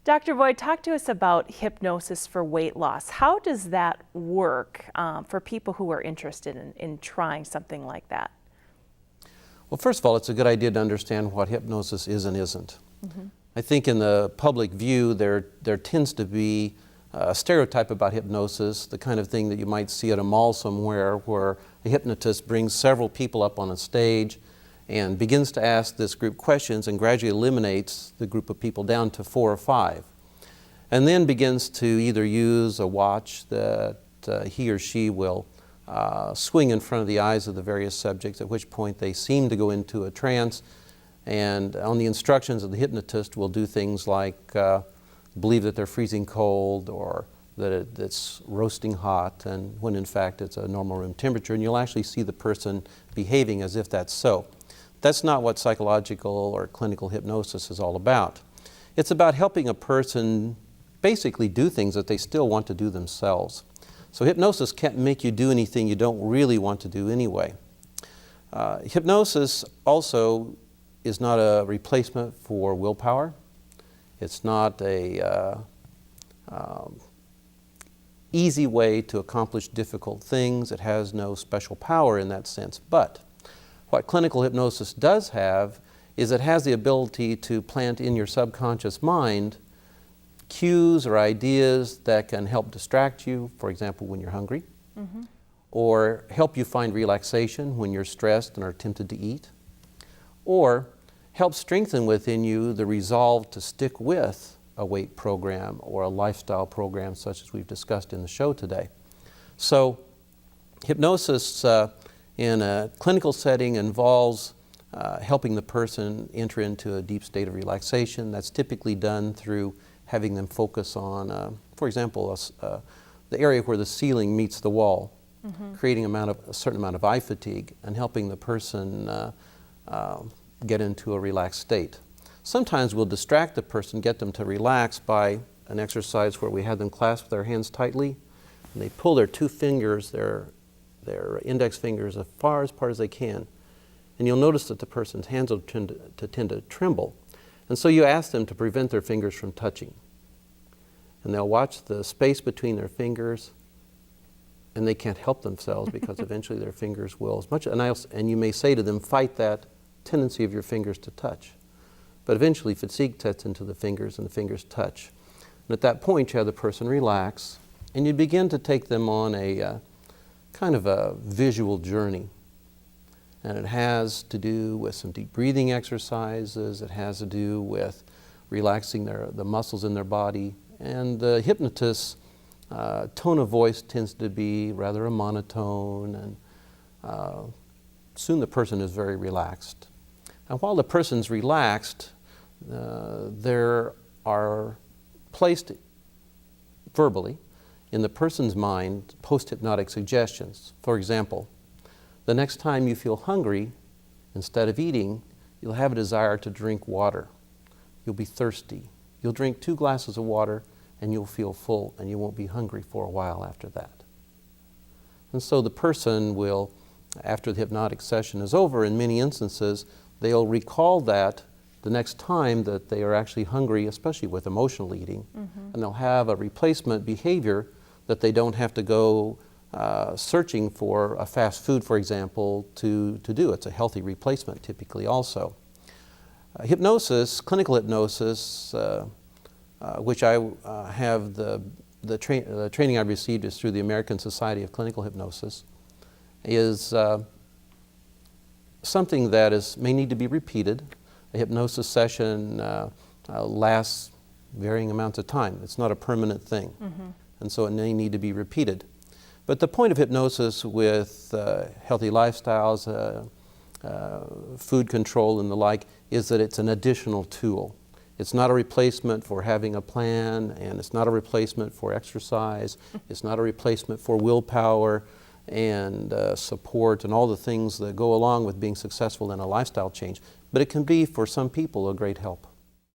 Dr. Boyd, talk to us about hypnosis for weight loss. How does that work for people who are interested in trying something like that? Well, first of all, it's a good idea to understand what hypnosis is and isn't. I think in the public view, there tends to be a stereotype about hypnosis, the kind of thing that you might see at a mall somewhere where a hypnotist brings several people up on a stage and begins to ask this group questions and gradually eliminates the group of people down to 4 or 5. And then begins to either use a watch that he or she will swing in front of the eyes of the various subjects, at which point they seem to go into a trance, and on the instructions of the hypnotist will do things like believe that they're freezing cold or that it's roasting hot, and when in fact it's a normal room temperature, and you'll actually see the person behaving as if that's so. That's not what psychological or clinical hypnosis is all about. It's about helping a person basically do things that they still want to do themselves. So hypnosis can't make you do anything you don't really want to do anyway. Hypnosis also is not a replacement for willpower. It's not a easy way to accomplish difficult things. It has no special power in that sense. But what clinical hypnosis does have is it has the ability to plant in your subconscious mind cues or ideas that can help distract you, for example, when you're hungry, or help you find relaxation when you're stressed and are tempted to eat, or help strengthen within you the resolve to stick with a weight program or a lifestyle program such as we've discussed in the show today. So hypnosis in a clinical setting involves helping the person enter into a deep state of relaxation. That's typically done through having them focus on, for example, the area where the ceiling meets the wall, creating a certain amount of eye fatigue, and helping the person get into a relaxed state. Sometimes we'll distract the person, get them to relax by an exercise where we have them clasp their hands tightly, and they pull their 2 fingers, their index fingers, as far apart as they can. And you'll notice that the person's hands will tend to tremble. And so you ask them to prevent their fingers from touching. And they'll watch the space between their fingers, and they can't help themselves because eventually their fingers will, and you may say to them, fight that tendency of your fingers to touch. But eventually fatigue sets into the fingers and the fingers touch. And at that point you have the person relax, and you begin to take them on a kind of a visual journey. And it has to do with some deep breathing exercises. It has to do with relaxing the muscles in their body. And the hypnotist's tone of voice tends to be rather a monotone, and soon the person is very relaxed. And while the person's relaxed, there are placed verbally in the person's mind post-hypnotic suggestions. For example, the next time you feel hungry, instead of eating, you'll have a desire to drink water. You'll be thirsty. You'll drink 2 glasses of water and you'll feel full, and you won't be hungry for a while after that. And so the person will, after the hypnotic session is over, in many instances, they'll recall that the next time that they are actually hungry, especially with emotional eating, and they'll have a replacement behavior that they don't have to go searching for a fast food, for example, to do. It's a healthy replacement typically also. Hypnosis, clinical hypnosis, which I have the training I've received is through the American Society of Clinical Hypnosis, is something that may need to be repeated. A hypnosis session lasts varying amounts of time. It's not a permanent thing, and so it may need to be repeated. But the point of hypnosis with healthy lifestyles, food control and the like, is that it's an additional tool. It's not a replacement for having a plan, and it's not a replacement for exercise. It's not a replacement for willpower and support and all the things that go along with being successful in a lifestyle change. But it can be, for some people, a great help.